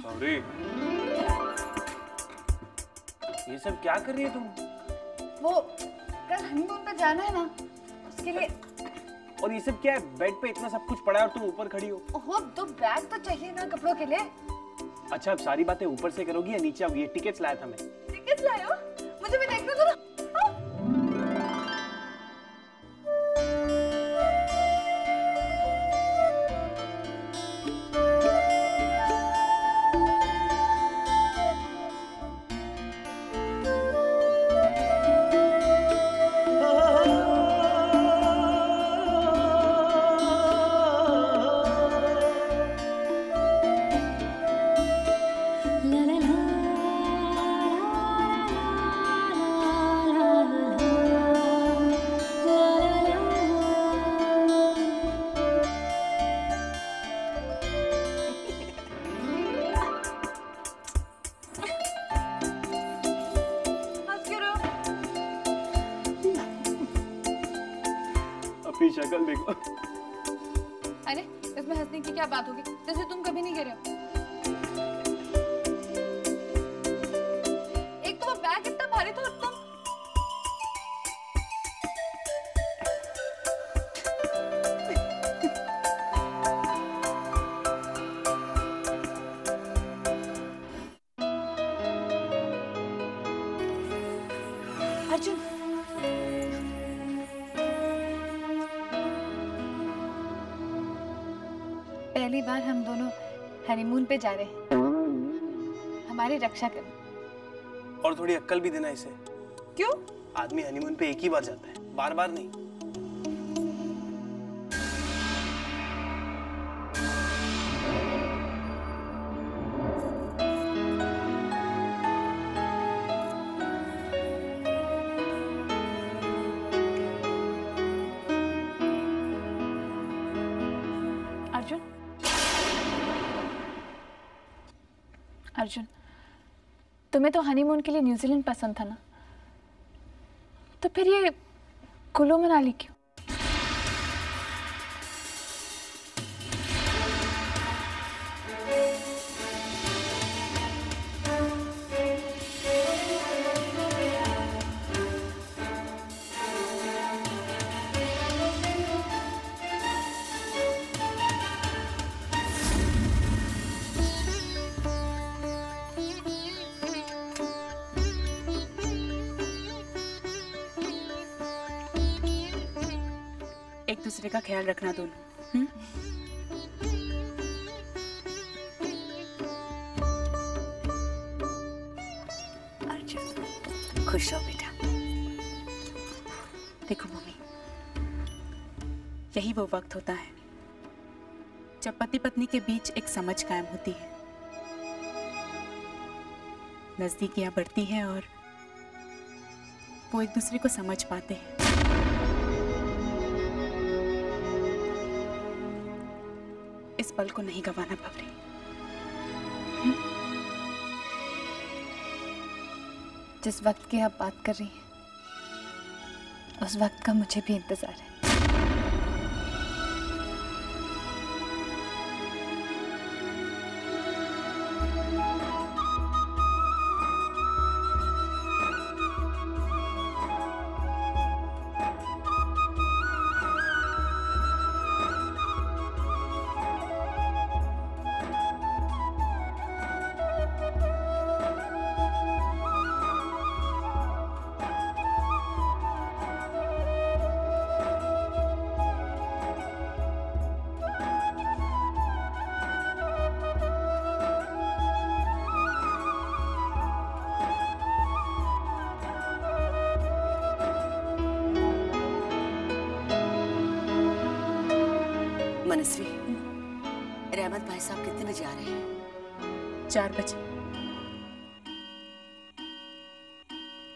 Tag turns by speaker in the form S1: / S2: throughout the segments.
S1: गौरी, ये सब क्या कर रही है तुम?
S2: वो कल हनीमून पे जाना है ना, उसके लिए।
S1: और ये सब क्या है? बेड पे इतना सब कुछ पड़ा है और तुम ऊपर खड़ी हो।
S2: ओहो, तो बैग तो चाहिए ना कपड़ों के लिए।
S1: अच्छा, अब सारी बातें ऊपर से करोगी या नीचे आओगी? ये टिकट्स लाया था मैं।
S2: टिकट्स लाए हो? मुझे भी देखने दो ना।
S1: अपनी शक्ल देखो।
S2: अरे इसमें हंसने की क्या बात होगी, जैसे तुम कभी नहीं गिरे हो। एक तो वो बैग इतना भारी था और तुम। अर्जुन, पहली बार हम दोनों हनीमून पे जा रहे हैं। हमारी रक्षा कर।
S1: और थोड़ी अक्ल भी देना इसे।
S2: क्यों?
S1: आदमी हनीमून पे एक ही बार जाता है, बार बार नहीं।
S2: अर्जुन, अर्जुन, तुम्हें तो हनीमून के लिए न्यूजीलैंड पसंद था ना, तो फिर ये कुल्लू मनाली क्यों?
S3: एक दूसरे का ख्याल रखना दोनों।
S4: अर्जुन, खुश हो बेटा।
S3: देखो मम्मी, यही वो वक्त होता है जब पति पत्नी के बीच एक समझ कायम होती है, नजदीकियां बढ़ती हैं और वो एक दूसरे को समझ पाते हैं। इस पल को नहीं गंवाना भवरी।
S2: जिस वक्त की आप बात कर रही हैं, उस वक्त का मुझे भी इंतजार है।
S4: मनस्वी, रहमत भाई साहब कितने बजे आ रहे हैं?
S3: 4 बजे।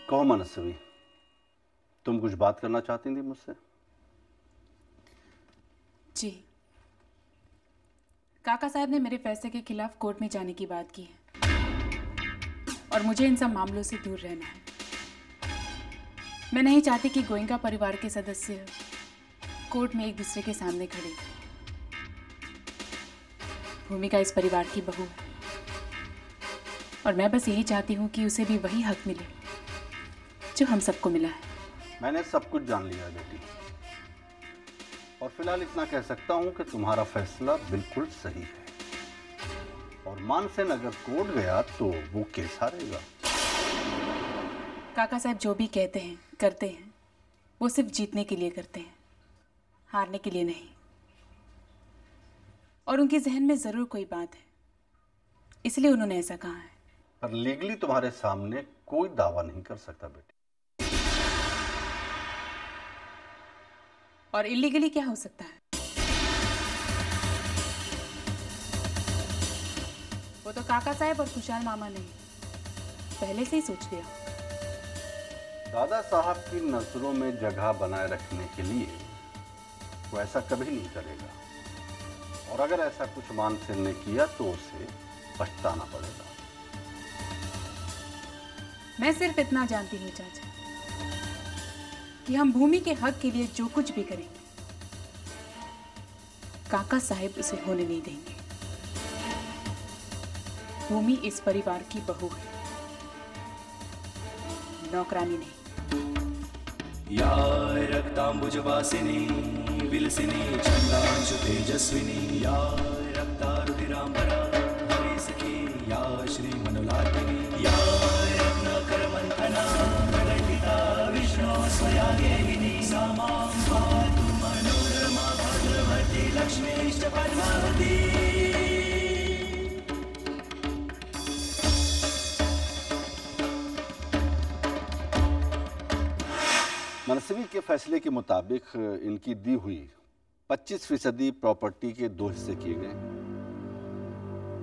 S5: कहो मनस्वी, तुम कुछ बात करना चाहती थी मुझसे?
S3: जी, काका साहब ने मेरे फैसले के खिलाफ कोर्ट में जाने की बात की है और मुझे इन सब मामलों से दूर रहना है। मैं नहीं चाहती कि गोइंका परिवार के सदस्य कोर्ट में एक दूसरे के सामने खड़े। भूमिका इस परिवार की बहू है और मैं बस यही चाहती हूँ कि उसे भी वही हक मिले जो हम सबको मिला है।
S5: मैंने सब कुछ जान लिया है बेटी, और फिलहाल इतना कह सकता हूं कि तुम्हारा फैसला बिल्कुल सही है, और मानसेन अगर कोर्ट गया तो वो केस हारेगा।
S3: काका साहब जो भी कहते हैं करते हैं वो सिर्फ जीतने के लिए करते हैं, हारने के लिए नहीं। और उनके जहन में जरूर कोई बात है, इसलिए उन्होंने ऐसा कहा है।
S5: पर लीगली तुम्हारे सामने कोई दावा नहीं कर सकता बेटी।
S3: और इलीगली क्या हो सकता है? वो तो काका साहब और खुशहाल मामा ने पहले से ही सोच लिया।
S5: दादा साहब की नजरों में जगह बनाए रखने के लिए वो ऐसा कभी नहीं करेगा, और अगर ऐसा कुछ मानसेन ने किया तो उसे पछताना पड़ेगा।
S3: मैं सिर्फ इतना जानती हूँ चाचा कि हम भूमि के हक के लिए जो कुछ भी करेंगे काका साहब उसे होने नहीं देंगे। भूमि इस परिवार की बहू है, नौकरानी नहीं।
S6: या रक्तांबुजवासिनी विलसिनी छंदांशु तेजस्विनी या रक्तारुधिरांबरा हरि सखी या श्री मनोलाटिनी या रत्नाकरमंथना कलंकिता विष्णु स्वया देहिनी सा मां पातु मनोरमा भद्रवती लक्ष्मीश्च पद्मावती।
S5: मनस्वी के फैसले के मुताबिक इनकी दी हुई 25% प्रॉपर्टी के 2 हिस्से किए गए।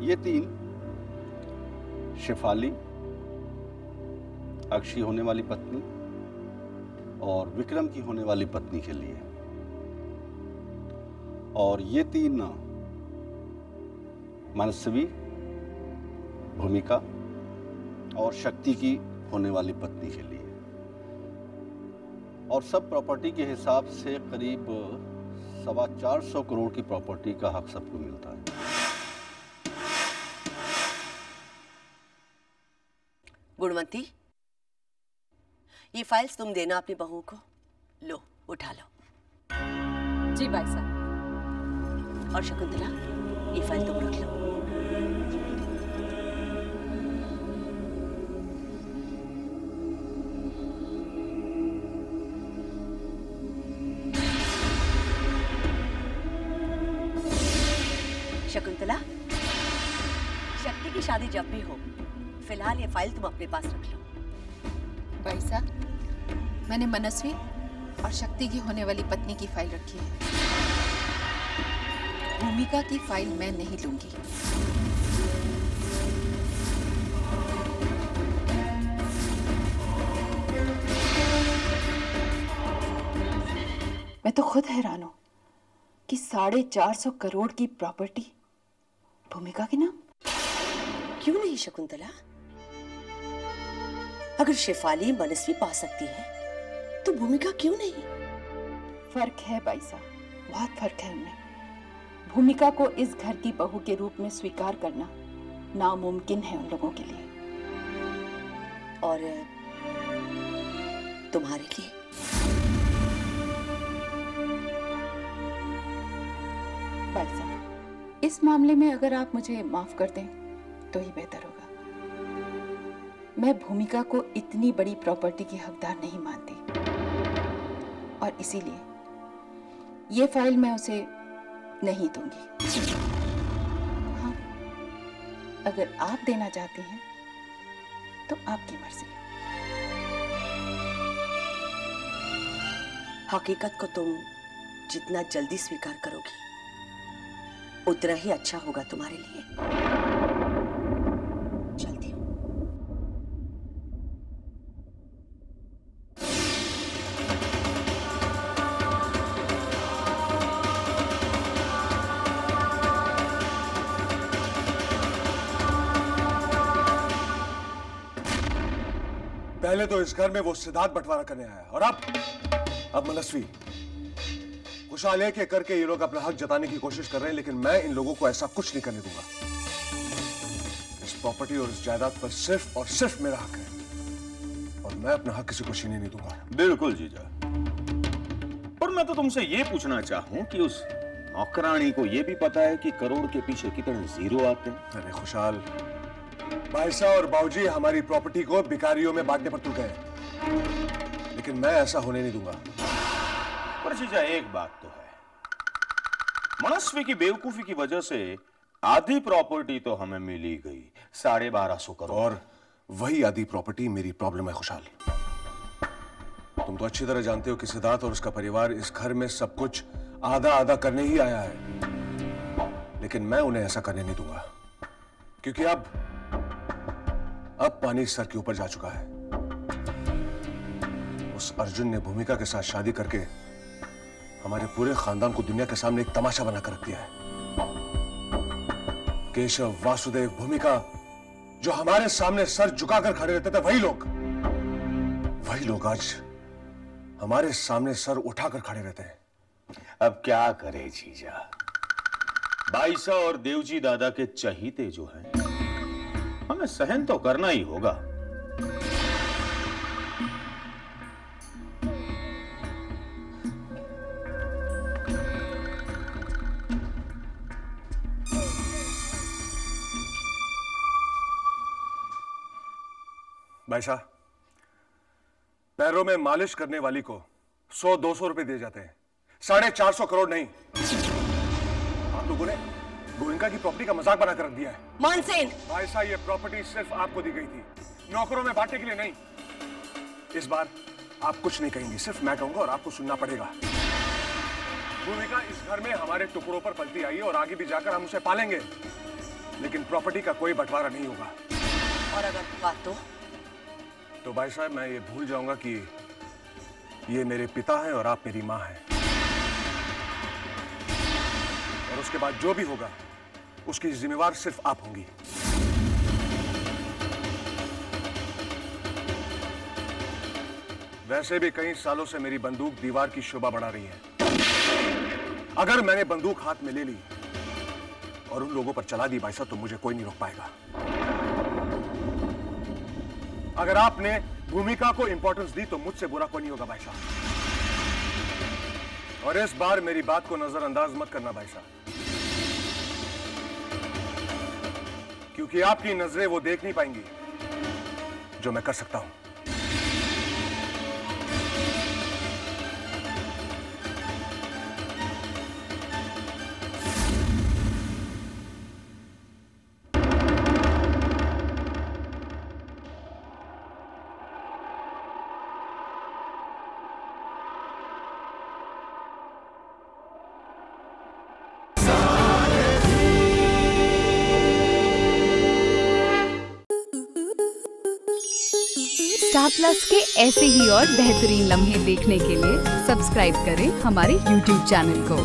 S5: ये 3 शेफाली, अक्षी होने वाली पत्नी और विक्रम की होने वाली पत्नी के लिए, और ये 3 मनस्वी, भूमिका और शक्ति की होने वाली पत्नी के लिए। और सब प्रॉपर्टी के हिसाब से करीब 425 करोड़ की प्रॉपर्टी का हक सबको मिलता है।
S4: गुणवंती, ये फाइल्स तुम देना अपनी बहू को। लो, उठा लो।
S3: जी भाई साहब।
S4: और शकुंतला, ये फाइल तुम रख लो। शकुंतला, शक्ति की शादी जब भी हो, फिलहाल ये फाइल तुम अपने पास रख लो।
S7: भाई साहब, मैंने मनस्वी और शक्ति की होने वाली पत्नी की फाइल रखी है। भूमिका की फाइल मैं नहीं लूंगी। मैं तो खुद हैरान हूं कि 450 करोड़ की प्रॉपर्टी भूमिका के नाम।
S4: क्यों नहीं शकुंतला? अगर शेफाली मनस्वी पा सकती है तो भूमिका क्यों नहीं?
S7: फर्क है भाई साहब, बहुत फर्क है उनमें। भूमिका को इस घर की बहू के रूप में स्वीकार करना नामुमकिन है उन लोगों के लिए।
S4: और तुम्हारे लिए?
S7: भाई साहब, इस मामले में अगर आप मुझे माफ कर दें तो ही बेहतर होगा। मैं भूमिका को इतनी बड़ी प्रॉपर्टी की हकदार नहीं मानती, और इसीलिए ये फाइल मैं उसे नहीं दूंगी। हाँ, अगर आप देना चाहती हैं तो आपकी मर्जी।
S4: हकीकत को तुम जितना जल्दी स्वीकार करोगी उतना ही अच्छा होगा तुम्हारे लिए। चलती हूँ।
S8: पहले तो इस घर में वो सिद्धार्थ बंटवारा करने आया, और अब मनस्वी। खुशहाल एक एक करके ये लोग अपना हक जताने की कोशिश कर रहे हैं, लेकिन मैं इन लोगों को ऐसा कुछ नहीं करने दूंगा। इस प्रॉपर्टी और इस जायदाद पर सिर्फ और सिर्फ मेरा हक है, और मैं अपना हक किसी को छीनने नहीं दूंगा।
S9: बिल्कुल जीजा, पर मैं तो तुमसे ये पूछना चाहूं कि उस नौकरानी को ये भी पता है कि करोड़ के पीछे कितने जीरो आते हैं?
S8: अरे खुशहाल, भाईसा और बाबूजी हमारी प्रॉपर्टी को भिखारियों में बांटने पर तुल गए, लेकिन मैं ऐसा होने नहीं दूंगा।
S9: पर जीजा एक बात तो है, मनस्वी की बेवकूफी की वजह से आधी प्रॉपर्टी तो हमें मिली गई, 1250 करोड़,
S8: और वही आधी प्रॉपर्टी मेरी प्रॉब्लम है खुशहाल। तुम तो अच्छी तरह जानते हो कि सिद्धार्थ और उसका परिवार इस घर में सब कुछ आधा आधा करने ही आया है, लेकिन मैं उन्हें ऐसा करने नहीं दूंगा, क्योंकि अब पानी सर के ऊपर जा चुका है। उस अर्जुन ने भूमिका के साथ शादी करके हमारे पूरे खानदान को दुनिया के सामने एक तमाशा बनाकर रख दिया है। केशव, वासुदेव, भूमिका जो हमारे सामने सर झुकाकर खड़े रहते थे, वही लोग आज हमारे सामने सर उठाकर खड़े रहते हैं।
S9: अब क्या करे जीजा, बाईसा और देवजी दादा के चहीते जो हैं, हमें सहन तो करना ही होगा।
S8: भाईसा, पैरों में मालिश करने वाली को 100-200 रुपए दिए जाते हैं, 450 करोड़ नहीं। आप लोगों ने गोयनका की प्रॉपर्टी का मजाक बनाकर रख दिया है।
S4: मानसेन,
S8: भाईसा, ये प्रॉपर्टी सिर्फ आपको दी गई थी, नौकरों में बांटने के लिए नहीं। इस बार आप कुछ नहीं कहेंगे, सिर्फ मैं कहूंगा और आपको सुनना पड़ेगा। भूमिका इस घर में हमारे टुकड़ों पर पलती आई और आगे भी जाकर हम उसे पालेंगे, लेकिन प्रॉपर्टी का कोई बंटवारा नहीं होगा।
S4: और अगर हुआ तो
S8: भाई साहब, मैं ये भूल जाऊंगा कि ये मेरे पिता हैं और आप मेरी मां हैं, और उसके बाद जो भी होगा उसकी जिम्मेवार सिर्फ आप होंगी। वैसे भी कई सालों से मेरी बंदूक दीवार की शोभा बढ़ा रही है। अगर मैंने बंदूक हाथ में ले ली और उन लोगों पर चला दी भाई साहब, तो मुझे कोई नहीं रोक पाएगा। अगर आपने भूमिका को इंपॉर्टेंस दी तो मुझसे बुरा कोई नहीं होगा भाई साहब। और इस बार मेरी बात को नजरअंदाज मत करना भाई साहब, क्योंकि आपकी नजरें वो देख नहीं पाएंगी जो मैं कर सकता हूं।
S10: स्टार प्लस के ऐसे ही और बेहतरीन लम्हे देखने के लिए सब्सक्राइब करें हमारे YouTube चैनल को।